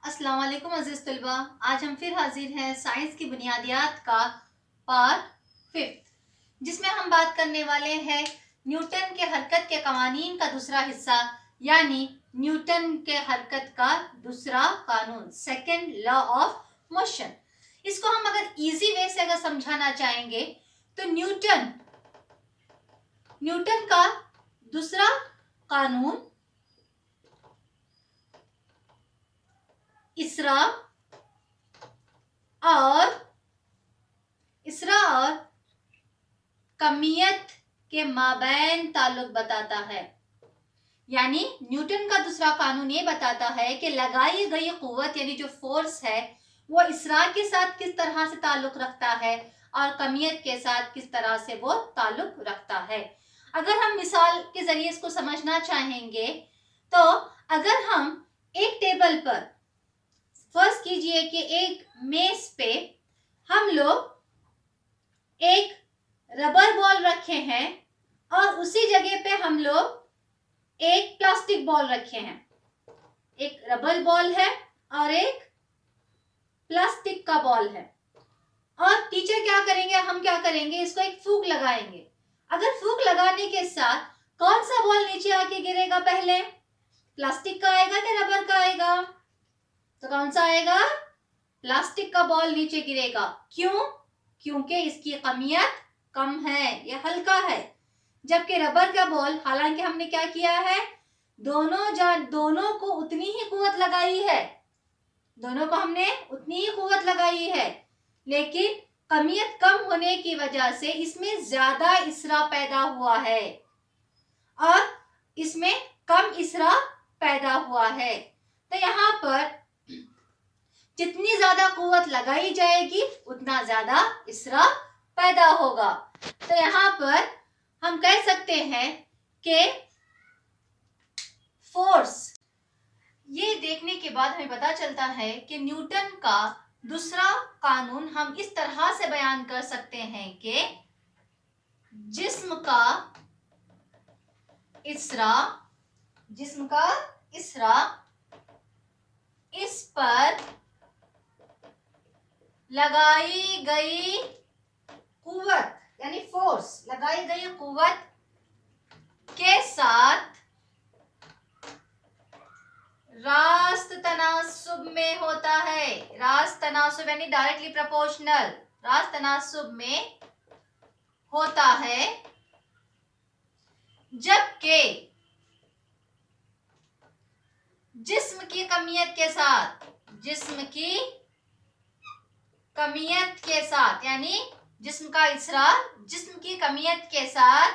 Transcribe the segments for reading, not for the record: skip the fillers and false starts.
अस्सलाम वालेकुम अजीज तलबा। आज हम फिर हाजिर हैं साइंस की बुनियादियात का पार्ट 5, जिसमें हम बात करने वाले हैं न्यूटन के हरकत के कवानीन का दूसरा हिस्सा, यानी न्यूटन के हरकत का दूसरा कानून, सेकेंड लॉ ऑफ मोशन। इसको हम अगर इजी वे से अगर समझाना चाहेंगे तो न्यूटन का दूसरा कानून इसरा और कमियत के माबैन ताल्लुक बताता है। यानी न्यूटन का दूसरा कानून ये बताता है कि लगाई गई कुव्वत यानी जो फोर्स है वो इसरा के साथ किस तरह से ताल्लुक रखता है और कमियत के साथ किस तरह से वो ताल्लुक रखता है। अगर हम मिसाल के जरिए इसको समझना चाहेंगे तो अगर हम एक टेबल पर, फर्ज कीजिए कि एक मेज पे हम लोग एक रबर बॉल रखे हैं और उसी जगह पे हम लोग एक प्लास्टिक बॉल रखे हैं। एक रबर बॉल है और एक प्लास्टिक का बॉल है और टीचर क्या करेंगे, हम क्या करेंगे, इसको एक फूंक लगाएंगे। अगर फूंक लगाने के साथ कौन सा बॉल नीचे आके गिरेगा, पहले प्लास्टिक का आएगा कि रबर का आएगा? तो कौन सा आएगा? प्लास्टिक का बॉल नीचे गिरेगा। क्यों? क्योंकि इसकी कमियत कम है, ये हल्का है। जबकि रबर का बॉल, हालांकि हमने क्या किया है, दोनों को उतनी ही कुव्वत लगाई है, दोनों को हमने उतनी ही कुव्वत लगाई है, लेकिन कमियत कम होने की वजह से इसमें ज्यादा इसरा पैदा हुआ है और इसमें कम इसरा पैदा हुआ है। तो यहाँ पर जितनी ज्यादा कुव्वत लगाई जाएगी उतना ज्यादा इसरा पैदा होगा। तो यहाँ पर हम कह सकते हैं कि फोर्स, ये देखने के बाद हमें पता चलता है कि न्यूटन का दूसरा कानून हम इस तरह से बयान कर सकते हैं कि जिस्म का इसरा इस पर लगाई गई कुव्वत यानी फोर्स, लगाई गई कुव्वत के साथ रास्त तनासुब में होता है। रास्त तनासुब यानी डायरेक्टली प्रोपोर्शनल, रास्त तनासुब में होता है, जबकि जिस्म की कमियत के साथ यानी जिस्म का इसरा जिस्म की कमियत के साथ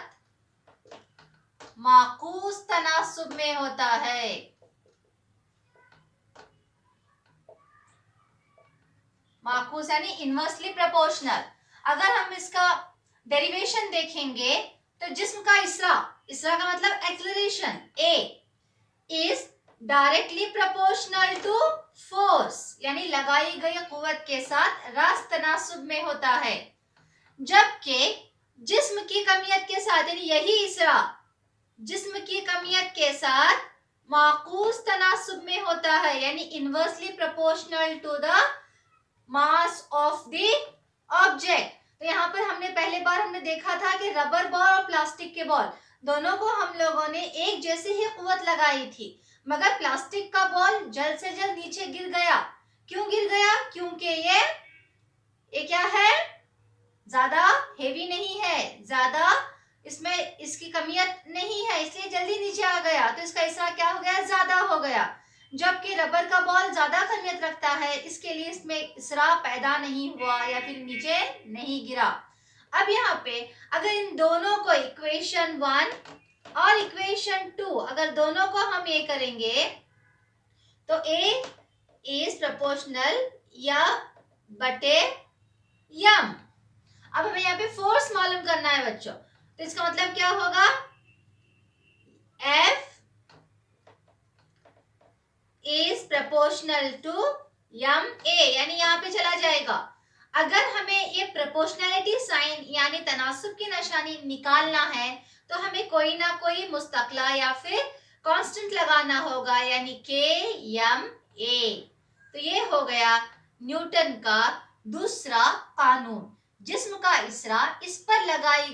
माकूस तनासुब में होता है। माकूस यानी इनवर्सली प्रोपोर्शनल। अगर हम इसका डेरिवेशन देखेंगे तो जिस्म का इसरा का मतलब acceleration, a is directly proportional to force यानी लगाई गई कुव्वत के साथ रास्त तनासुब में होता है, जबकि जिस्म की कमियत के साथ यानी यही इसरा जिस्म की कमियत के साथ माकूस तनासुब में होता है, यानी inversely proportional to the mass of the object. तो यहाँ पर पहले बार हमने देखा था कि रबर बॉल और प्लास्टिक के बॉल दोनों को हम लोगों ने एक जैसे ही कुव्वत लगाई थी, मगर प्लास्टिक का बॉल जल्द से जल्द नीचे गिर गया। क्यों गिर गया? क्योंकि ये क्या है, ज्यादा हेवी नहीं है, ज्यादा इसमें इसकी कमियत नहीं है, इसलिए जल्दी नीचे आ गया। तो इसका इसरा क्या हो गया? ज्यादा हो गया। जबकि रबर का बॉल ज्यादा कमियत रखता है, इसके लिए इसमें इसरा पैदा नहीं हुआ या फिर नीचे नहीं गिरा। अब यहाँ पे अगर इन दोनों को इक्वेशन 1 और इक्वेशन 2 अगर दोनों को हम ये करेंगे तो A इज प्रोपोर्शनल या बटे यम। अब हमें यहाँ पे फोर्स मालूम करना है बच्चों, तो इसका मतलब क्या होगा? F is proportional to m A, यानी यहाँ पे चला जाएगा। अगर हमें ये प्रोपोर्शनैलिटी साइन यानी तनासुब की निशानी निकालना है तो हमें कोई ना कोई मुस्तकला या फिर कांस्टेंट लगाना होगा, यानी के एम ए। तो ये हो गया न्यूटन का दूसरा कानून। जिस्म का इसरा इस पर लगाई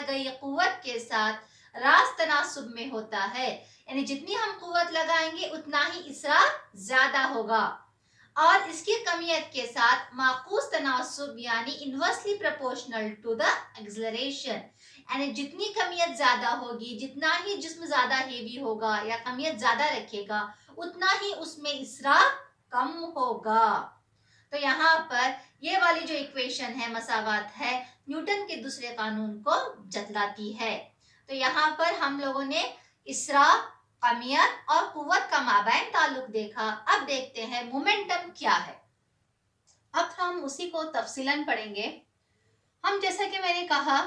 गई कुव्वत के साथ रास्त तनासुब में होता है, यानी जितनी हम कुव्वत लगाएंगे उतना ही इसरा ज्यादा होगा। और इसकी कमियत के साथ माकूस तनासुब यानी inversely proportional to the acceleration, यानी जितनी कमियत ज्यादा होगी, जितना ही जिस्म ज्यादा हेवी होगा या कमियत ज्यादा रखेगा, उतना ही उसमें इसरा कम होगा। तो यहाँ पर ये वाली जो इक्वेशन है, मसावात है, न्यूटन के दूसरे कानून को जतलाती है। तो यहाँ पर हम लोगों ने इसरा, कमियत और कुव्वत का माबैन ताल्लुक देखा। अब देखते हैं मोमेंटम क्या है। अब हम उसी को तफसीलन पढ़ेंगे। हम जैसा कि मैंने कहा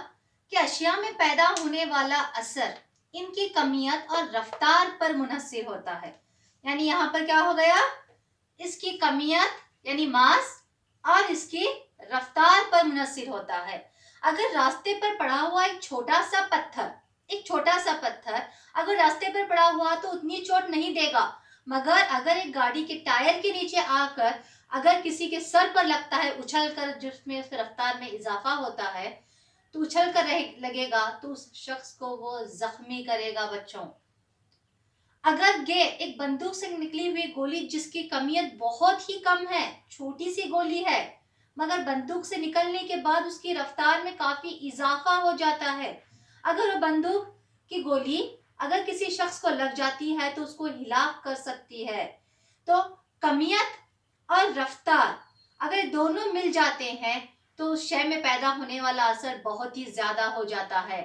कि अशिया में पैदा होने वाला असर इनकी कमियत और रफ्तार पर मुनहसिर होता है। यानी यहाँ पर क्या हो गया, इसकी कमियत यानी मास और इसकी रफ्तार पर मुनहसिर होता है। अगर रास्ते पर पड़ा हुआ एक छोटा सा पत्थर अगर रास्ते पर पड़ा हुआ तो उतनी चोट नहीं देगा, मगर अगर एक गाड़ी के टायर के नीचे आकर अगर किसी के सर पर लगता है, उछल कर, जिसमें उसकी रफ्तार में इजाफा होता है, तो उछल कर लगेगा तो उस शख्स को वो जख्मी करेगा। बच्चों, अगर ये एक बंदूक से निकली हुई गोली जिसकी कमियत बहुत ही कम है, छोटी सी गोली है, मगर बंदूक से निकलने के बाद उसकी रफ्तार में काफी इजाफा हो जाता है, अगर वो बंदूक की गोली अगर किसी शख्स को लग जाती है तो उसको हिलाक कर सकती है। तो कमियत और रफ्तार अगर दोनों मिल जाते हैं तो उस शय में पैदा होने वाला असर बहुत ही ज्यादा हो जाता है।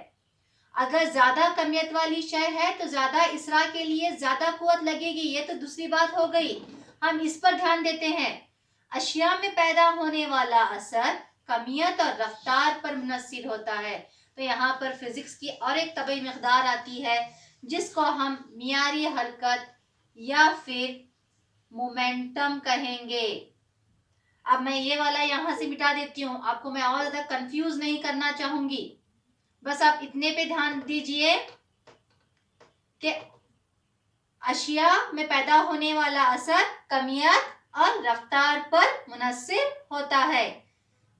अगर ज्यादा कमियत वाली शय है तो ज्यादा इसरा के लिए ज्यादा कुव्वत लगेगी, ये तो दूसरी बात हो गई। हम इस पर ध्यान देते हैं, अशिया में पैदा होने वाला असर कमियत और रफ्तार पर मुनहसिर होता है। तो यहाँ पर फिजिक्स की और एक तबई मिक़दार आती है जिसको हम मियारी हरकत या फिर मोमेंटम कहेंगे। अब मैं ये वाला यहाँ से मिटा देती हूँ, आपको मैं और ज्यादा कंफ्यूज नहीं करना चाहूंगी। बस आप इतने पे ध्यान दीजिए कि अशिया में पैदा होने वाला असर कमियत और रफ्तार पर मुनहसिर होता है।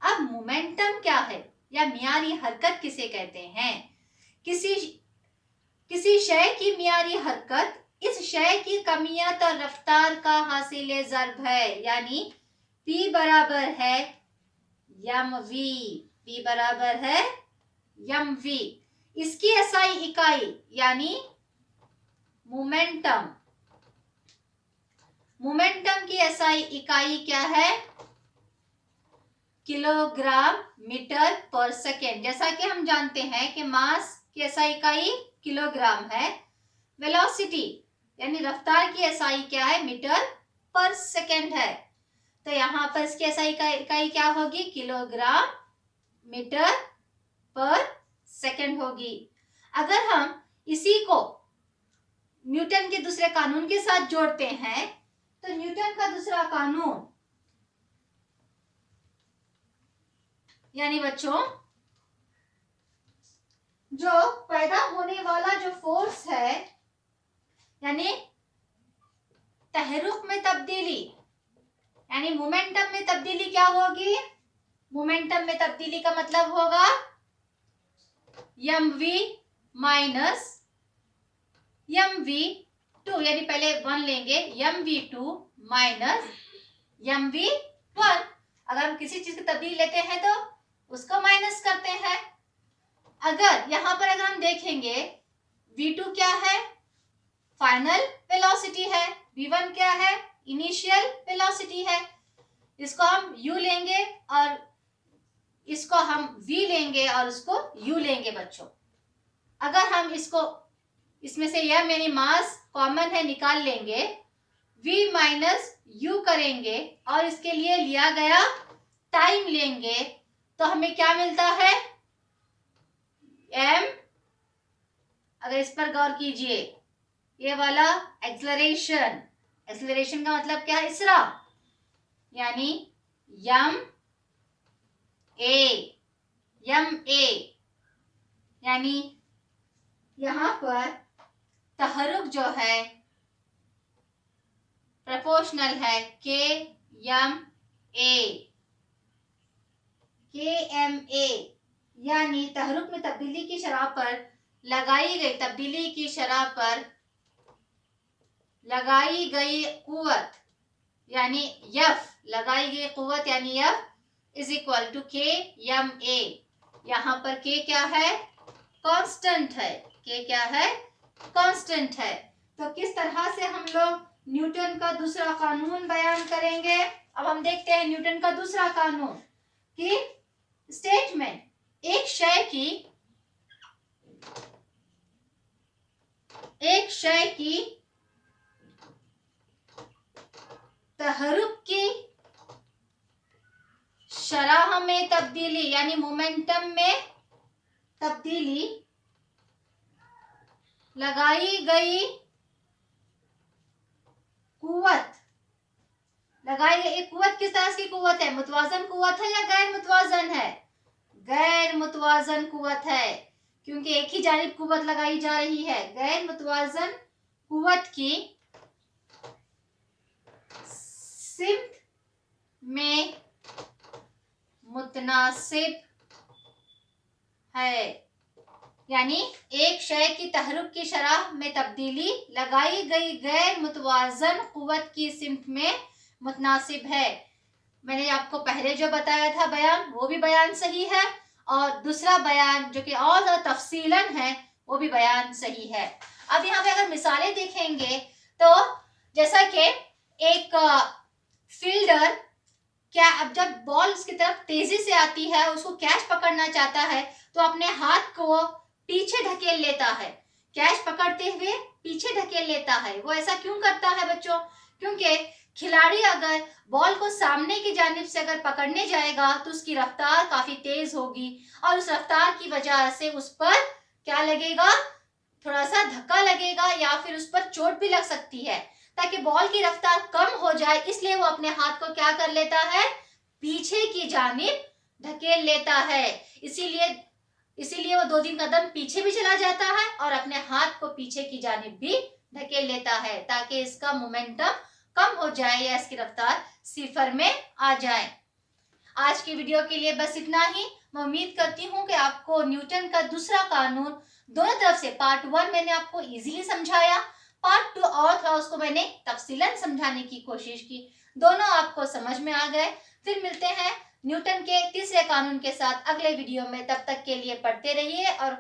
अब मोमेंटम क्या है या मियारी हरकत किसे कहते हैं? किसी शय की मियारी हरकत इस शय की कमियत और रफ्तार का हासिल ज़र्ब है, यानी P बराबर है mv। इसकी एसआई इकाई यानी मोमेंटम की एसआई इकाई क्या है? किलोग्राम मीटर पर सेकेंड। जैसा कि हम जानते हैं कि मास की एसआई इकाई किलोग्राम है, वेलोसिटी यानी रफ्तार की एसआई क्या है? मीटर पर सेकेंड है। तो यहाँ पर इसकी एसआई इकाई क्या होगी? किलोग्राम मीटर पर सेकेंड होगी। अगर हम इसी को न्यूटन के दूसरे कानून के साथ जोड़ते हैं तो न्यूटन का दूसरा कानून यानी बच्चों जो पैदा होने वाला जो फोर्स है यानी तहरुक में तब्दीली यानी मोमेंटम में तब्दीली क्या होगी? मोमेंटम में तब्दीली का मतलब होगा mv माइनस mv2, यानी पहले 1 लेंगे, mv2 माइनस mv1। अगर हम किसी चीज की तब्दीली लेते हैं तो उसको माइनस करते हैं। अगर यहाँ पर अगर हम देखेंगे v2 क्या है? फाइनल वेलोसिटी है। v1 क्या है? इनिशियल वेलोसिटी है। इसको हम u लेंगे और इसको हम v लेंगे और उसको u लेंगे। बच्चों, अगर हम इसको इसमें से m यानी मास कॉमन है निकाल लेंगे, v माइनस u करेंगे और इसके लिए लिया गया टाइम लेंगे तो हमें क्या मिलता है? m। अगर इस पर गौर कीजिए, ये वाला एक्सेलरेशन का मतलब क्या है? इसरा, यानी ma, यानी यहाँ पर तहरुक जो है प्रोपोर्शनल है KMA, यानी तहरुक में तब्दीली की शरह पर लगाई गई कुव्वत यानी F, लगाई गई कुव्वत यानी F is equal to KMA। यहाँ पर K क्या है? कांस्टेंट है। K क्या है? कांस्टेंट है। तो किस तरह से हम लोग न्यूटन का दूसरा कानून बयान करेंगे? अब हम देखते हैं न्यूटन का दूसरा कानून कि स्टेटमेंट, एक शय की तहरुक की शरह में तब्दीली यानी मोमेंटम में तब्दीली लगाई गई कुव्वत, एक कुव्वत किस तरह की कुव्वत है? मुतवाजन कुव्वत है या गैर मुतवाजन है? गैर मुतवाजन कुव्वत है, क्योंकि एक ही जानिब कुव्वत लगाई जा रही है। गैर मुतवाजन कुव्वत की सिम्त में मुतनासिब है, यानी एक शय की तहरुक की शरह में तब्दीली लगाई गई गैर मुतवाजन कुव्वत की सिम्त में मुतनासिब है। मैंने आपको पहले जो बताया था बयान, वो भी बयान सही है, और दूसरा बयान जो कि और ज्यादा तफसीलन है वो भी बयान सही है। अब यहाँ पे अगर मिसालें देखेंगे तो जैसा कि एक फील्डर क्या, अब जब बॉल उसकी तरफ तेजी से आती है, उसको कैच पकड़ना चाहता है तो अपने हाथ को पीछे ढकेल लेता है, कैच पकड़ते हुए पीछे ढकेल लेता है। वो ऐसा क्यों करता है बच्चों? क्योंकि खिलाड़ी अगर बॉल को सामने की जानिब से अगर पकड़ने जाएगा तो उसकी रफ्तार काफी तेज होगी, और उस रफ्तार की वजह से उस पर क्या लगेगा? थोड़ा सा धक्का लगेगा या फिर उस पर चोट भी लग सकती है। ताकि बॉल की रफ्तार कम हो जाए, इसलिए वो अपने हाथ को क्या कर लेता है? पीछे की जानिब ढकेल लेता है। इसीलिए वो 2-3 कदम पीछे भी चला जाता है और अपने हाथ को पीछे की जानिब भी ढकेल लेता है, ताकि इसका मोमेंटम कम हो जाए या इसकी रफ्तार 0 में आ जाए। आज की वीडियो के लिए बस इतना ही। मैं उम्मीद करती हूँ कि आपको न्यूटन का दूसरा कानून दोनों तरफ से, पार्ट 1 मैंने आपको इजीली समझाया, पार्ट 2 और था उसको मैंने तफसीलन समझाने की कोशिश की, दोनों आपको समझ में आ गए। फिर मिलते हैं न्यूटन के तीसरे कानून के साथ अगले वीडियो में। तब तक के लिए पढ़ते रहिए और